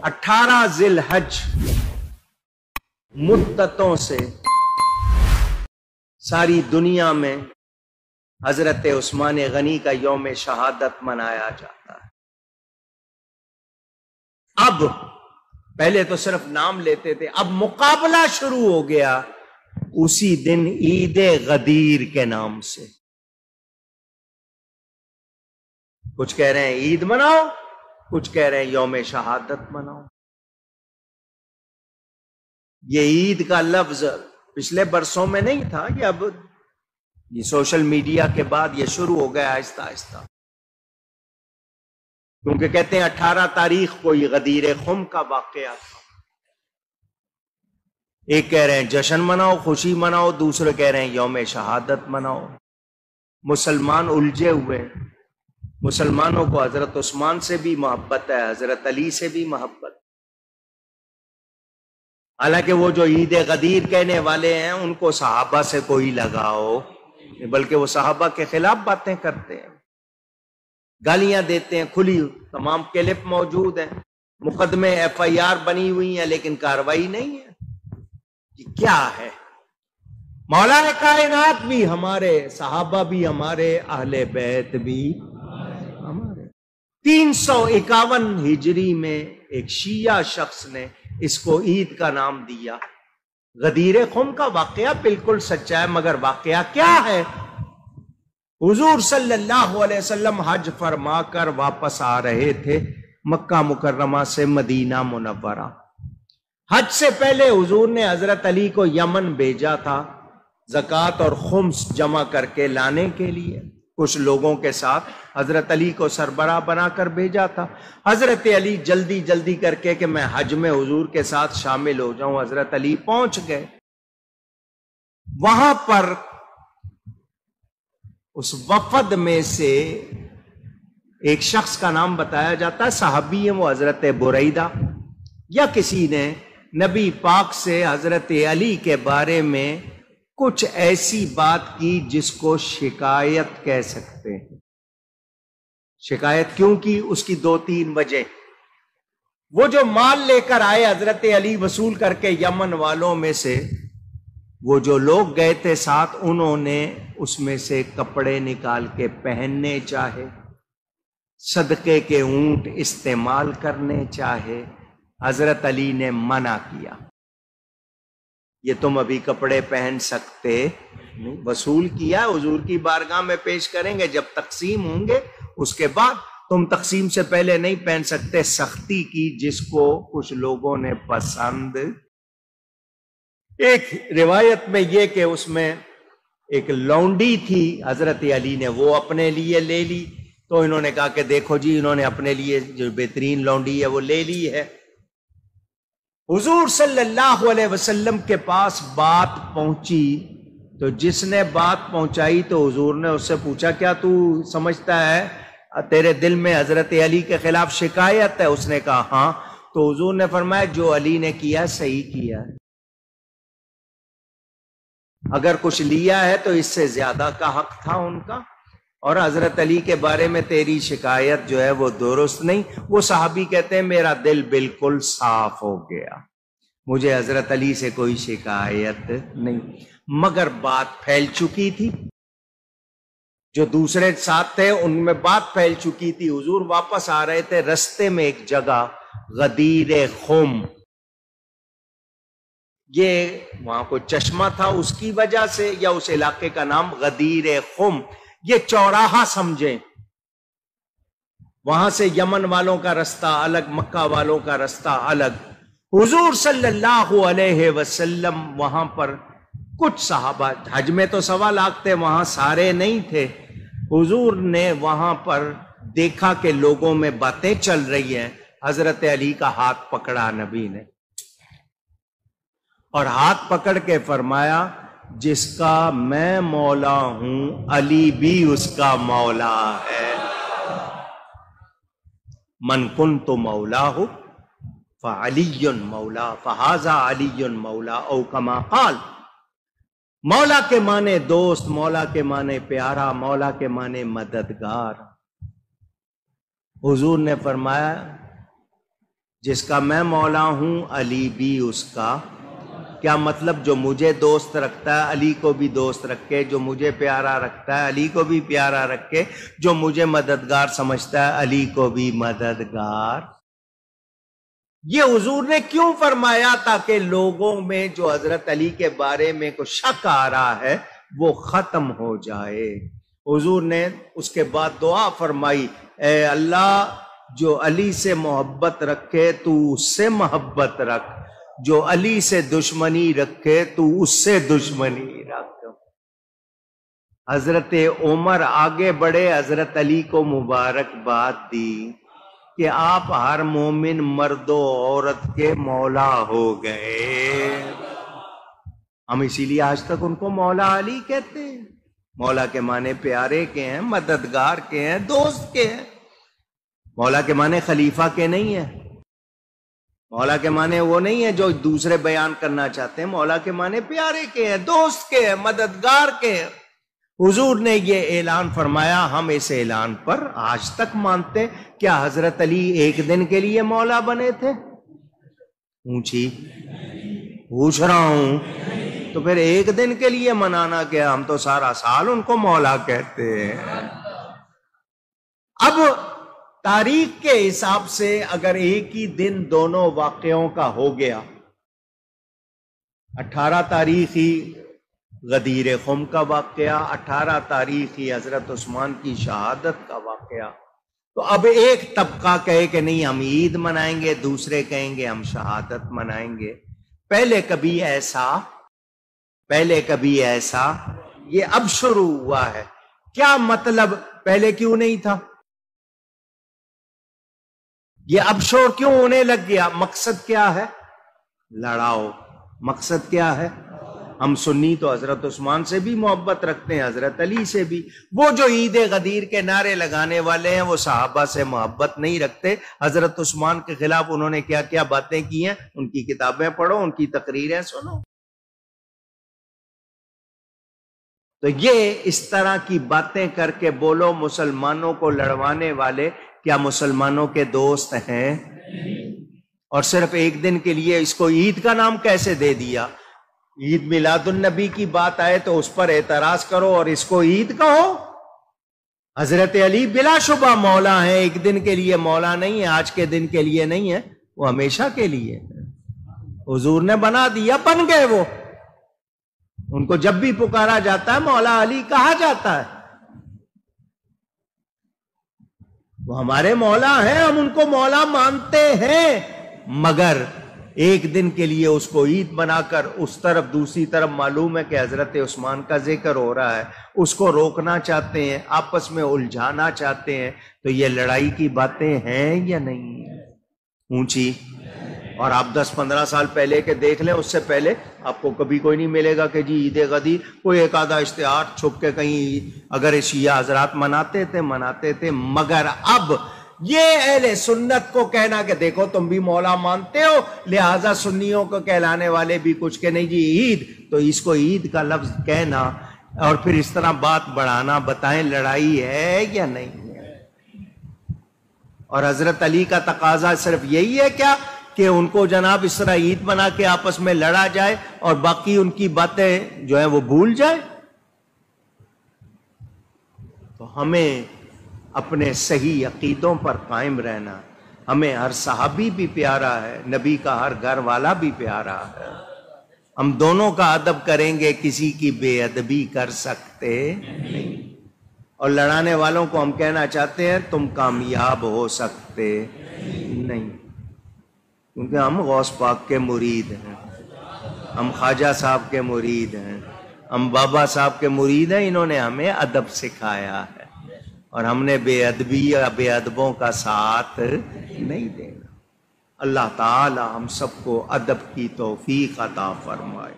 18 ذی الحج مدتوں سے ساری دنیا میں حضرت عثمان غنی کا یوم شہادت منایا جاتا ہے۔ اب پہلے تو صرف نام لیتے تھے، اب مقابلہ شروع ہو گیا اسی دن عید غدیر کے نام سے۔ کچھ کہہ رہے ہیں عید مناؤ، کچھ کہہ رہے ہیں یوم شہادت مناؤ۔ یہ عید کا لفظ پچھلے برسوں میں نہیں تھا، یہ اب یہ سوشل میڈیا کے بعد یہ شروع ہو گیا آہستہ آہستہ، کیونکہ کہتے ہیں 18 تاریخ کو یہ غدیر خم کا واقعہ تھا۔ ایک کہہ رہے ہیں جشن مناؤ، خوشی مناؤ، دوسرے کہہ رہے ہیں یوم شہادت مناؤ۔ مسلمان الجھے ہوئے، مسلمانوں کو حضرت عثمان سے بھی محبت ہے، حضرت علی سے بھی محبت، حالانکہ وہ جو عید غدیر کہنے والے ہیں ان کو صحابہ سے کوئی لگاؤ، بلکہ وہ صحابہ کے خلاف باتیں کرتے ہیں، گالیاں دیتے ہیں، کھلی تمام کلپ موجود ہیں، مقدمے FIR بنی ہوئی ہیں لیکن کارروائی نہیں ہے۔ یہ کیا ہے؟ مولا کائنات بھی ہمارے، صحابہ بھی ہمارے، اہل بیت بھی ہمارے۔ 351 ہجری میں ایک شیعہ شخص نے اس کو عید کا نام دیا۔ غدیر خم کا واقعہ بالکل سچا ہے، مگر واقعہ کیا ہے؟ حضور صلی اللہ علیہ وسلم حج فرما کر واپس آ رہے تھے مکہ مکرمہ سے مدینہ منورہ۔ حج سے پہلے حضور نے حضرت علی کو یمن بھیجا تھا زکوٰۃ اور خمس جمع کر کے لانے کے لیے، کچھ لوگوں کے ساتھ حضرت علی کو سربراہ بنا کر بھیجا تھا۔ حضرت علی جلدی جلدی کر کے کہ میں حج میں حضور کے ساتھ شامل ہو جاؤں، حضرت علی پہنچ گئے۔ وہاں پر اس وفد میں سے ایک شخص کا نام بتایا جاتا ہے، صحابی ہے وہ حضرت بریدہ، یا کسی نے نبی پاک سے حضرت علی کے بارے میں کچھ ایسی بات کی جس کو شکایت کہہ سکتے ہیں۔ شکایت کیوں کی؟ اس کی 2-3 وجہ۔ وہ جو مال لے کر آئے حضرت علی وصول کر کے یمن والوں میں سے، وہ جو لوگ گئے تھے ساتھ، انہوں نے اس میں سے کپڑے نکال کے پہننے چاہے، صدقے کے اونٹ استعمال کرنے چاہے، حضرت علی نے منع کیا۔ یہ تم ابھی کپڑے پہن سکتے نہیں، وصول کیا حضور کی بارگاہ میں پیش کریں گے، جب تقسیم ہوں گے اس کے بعد، تم تقسیم سے پہلے نہیں پہن سکتے۔ سختی کی جس کو کچھ لوگوں نے پسند۔ ایک روایت میں یہ کہ اس میں ایک لونڈی تھی حضرت علی نے، وہ اپنے لیے لے لی، تو انہوں نے کہا کہ دیکھو جی انہوں نے اپنے لیے جو بہترین لونڈی ہے وہ لے لی ہے۔ حضور صلی اللہ علیہ وسلم کے پاس بات پہنچی تو جس نے بات پہنچائی تو حضور نے اس سے پوچھا کیا تو سمجھتا ہے تیرے دل میں حضرت علی کے خلاف شکایت ہے؟ اس نے کہا ہاں۔ تو حضور نے فرمایا جو علی نے کیا صحیح کیا ہے، اگر کچھ لیا ہے تو اس سے زیادہ کا حق تھا ان کا، اور حضرت علی کے بارے میں تیری شکایت جو ہے وہ درست نہیں۔ وہ صحابی کہتے ہیں میرا دل بالکل صاف ہو گیا، مجھے حضرت علی سے کوئی شکایت نہیں، مگر بات پھیل چکی تھی، جو دوسرے ساتھ تھے ان میں بات پھیل چکی تھی۔ حضور واپس آ رہے تھے، رستے میں ایک جگہ غدیر خم، یہ وہاں کوئی چشمہ تھا اس کی وجہ سے، یا اس علاقے کا نام غدیر خم، یہ چوراہا سمجھیں، وہاں سے یمن والوں کا رستہ الگ، مکہ والوں کا رستہ الگ۔ حضور صلی اللہ علیہ وسلم وہاں پر کچھ صحابہ، حج میں تو 1.25 لاکھ تھے، وہاں سارے نہیں تھے۔ حضور نے وہاں پر دیکھا کہ لوگوں میں باتیں چل رہی ہیں، حضرت علی کا ہاتھ پکڑا نبی نے، اور ہاتھ پکڑ کے فرمایا جس کا میں مولا ہوں علی بھی اس کا مولا ہے۔ من کنت مولاہ فعلی مولا فہذا علی مولا، او کما قال۔ مولا کے معنی دوست، مولا کے معنی پیارا، مولا کے معنی مددگار۔ حضور نے فرمایا جس کا میں مولا ہوں علی بھی اس کا. کیا مطلب؟ جو مجھے دوست رکھتا ہے علی کو بھی دوست رکھے، جو مجھے پیارا رکھتا ہے علی کو بھی پیارا رکھے، جو مجھے مددگار سمجھتا ہے علی کو بھی مددگار. یہ حضور نے کیوں فرمایا؟ تاکہ لوگوں میں جو حضرت علی کے بارے میں کوئی شک آ رہا ہے وہ ختم ہو جائے. حضور نے اس کے بعد دعا فرمائی، اے اللہ جو علی سے محبت رکھے تو اس سے محبت رکھ، جو علی سے دشمنی رکھے تو اس سے دشمنی رکھ. حضرت عمر آگے بڑھے، حضرت علی کو مبارکباد دی کہ آپ ہر مومن مرد و عورت کے مولا ہو گئے. ہم اسی لیے آج تک ان کو مولا علی کہتے ہیں. مولا کے معنی پیارے کے ہیں، مددگار کے ہیں، دوست کے ہیں. مولا کے معنی خلیفہ کے نہیں ہیں. مولا کے معنی وہ نہیں ہے جو دوسرے بیان کرنا چاہتے ہیں. مولا کے معنی پیارے کے ہیں، دوست کے ہیں، مددگار کے ہیں. حضور نے یہ اعلان فرمایا، ہم اس اعلان پر آج تک مانتے ہیں. کیا حضرت علی ایک دن کے لیے مولا بنے تھے؟ اونچی پوچھ رہا ہوں. تو پھر ایک دن کے لیے منانا کیا؟ ہم تو سارا سال ان کو مولا کہتے ہیں. اب تاریخ کے حساب سے اگر ایک ہی دن دونوں واقعوں کا ہو گیا، 18 تاریخ ہی غدیر خم کا واقعہ، 18 تاریخ ہی حضرت عثمان کی شہادت کا واقعہ، تو اب ایک طبقہ کہے کہ نہیں ہم عید منائیں گے، دوسرے کہیں گے ہم شہادت منائیں گے. پہلے کبھی ایسا یہ اب شروع ہوا ہے. کیا مطلب؟ پہلے کیوں نہیں تھا؟ یہ اب شور کیوں ہونے لگ گیا؟ مقصد کیا ہے؟ لڑاؤ. مقصد کیا ہے؟ ہم سنی تو حضرت عثمان سے بھی محبت رکھتے ہیں، حضرت علی سے بھی. وہ جو عید غدیر کے نعرے لگانے والے ہیں وہ صحابہ سے محبت نہیں رکھتے. حضرت عثمان کے خلاف انہوں نے کیا کیا باتیں کی ہیں، ان کی کتابیں پڑھو، ان کی تقریریں سنو. تو یہ اس طرح کی باتیں کر کے بولو مسلمانوں کو لڑوانے والے کیا مسلمانوں کے دوست ہیں؟ اور صرف ایک دن کے لیے اس کو عید کا نام کیسے دے دیا؟ عید میلاد النبی کی بات آئے تو اس پر اعتراض کرو اور اس کو عید کہو. حضرت علی بلا شبہ مولا ہیں، ایک دن کے لیے مولا نہیں ہے، آج کے دن کے لیے نہیں ہے، وہ ہمیشہ کے لیے. حضور نے بنا دیا، بن گئے. وہ ان کو جب بھی پکارا جاتا ہے مولا علی کہا جاتا ہے. وہ ہمارے مولا ہیں، ہم ان کو مولا مانتے ہیں، مگر ایک دن کے لیے اس کو عید بنا کر اس طرف دوسری طرف معلوم ہے کہ حضرت عثمان کا ذکر ہو رہا ہے، اس کو روکنا چاہتے ہیں، آپس میں الجھانا چاہتے ہیں. تو یہ لڑائی کی باتیں ہیں یا نہیں ہیں؟ اونچی. اور آپ 10-15 سال پہلے کے دیکھ لیں، اس سے پہلے آپ کو کبھی کوئی نہیں ملے گا کہ جی عید غدیر کوئی ایک آدھا اشتہار چھپ کے کہیں اگر شیعہ حضرات مناتے تھے. مگر اب یہ اہل سنت کو کہنا کہ دیکھو تم بھی مولا مانتے ہو، لہذا سنیوں کو کہلانے والے بھی کچھ کہ نہیں جی عید، تو اس کو عید کا لفظ کہنا اور پھر اس طرح بات بڑھانا، بتائیں لڑائی ہے یا نہیں ہے؟ اور حضرت علی کا تقاضا صرف یہی ہے کیا کہ ان کو جناب اس طرح عید بنا کے آپس میں لڑا جائے اور باقی ان کی باتیں جو ہیں وہ بھول جائے؟ تو ہمیں اپنے صحیح عقیدوں پر قائم رہنا. ہمیں ہر صحابی بھی پیارا ہے، نبی کا ہر گھر والا بھی پیارا ہے. ہم دونوں کا ادب کریں گے، کسی کی بے ادبی کر سکتے نہیں. اور لڑانے والوں کو ہم کہنا چاہتے ہیں تم کامیاب ہو سکتے نہیں، کیونکہ ہم غوث پاک کے مرید ہیں، ہم خواجہ صاحب کے مرید ہیں، ہم بابا صاحب کے مرید ہیں. انہوں نے ہمیں ادب سکھایا ہے اور ہم نے بے ادبی یا بے ادبوں کا ساتھ نہیں دینا. اللہ تعالی ہم سب کو ادب کی توفیق عطا فرمائے.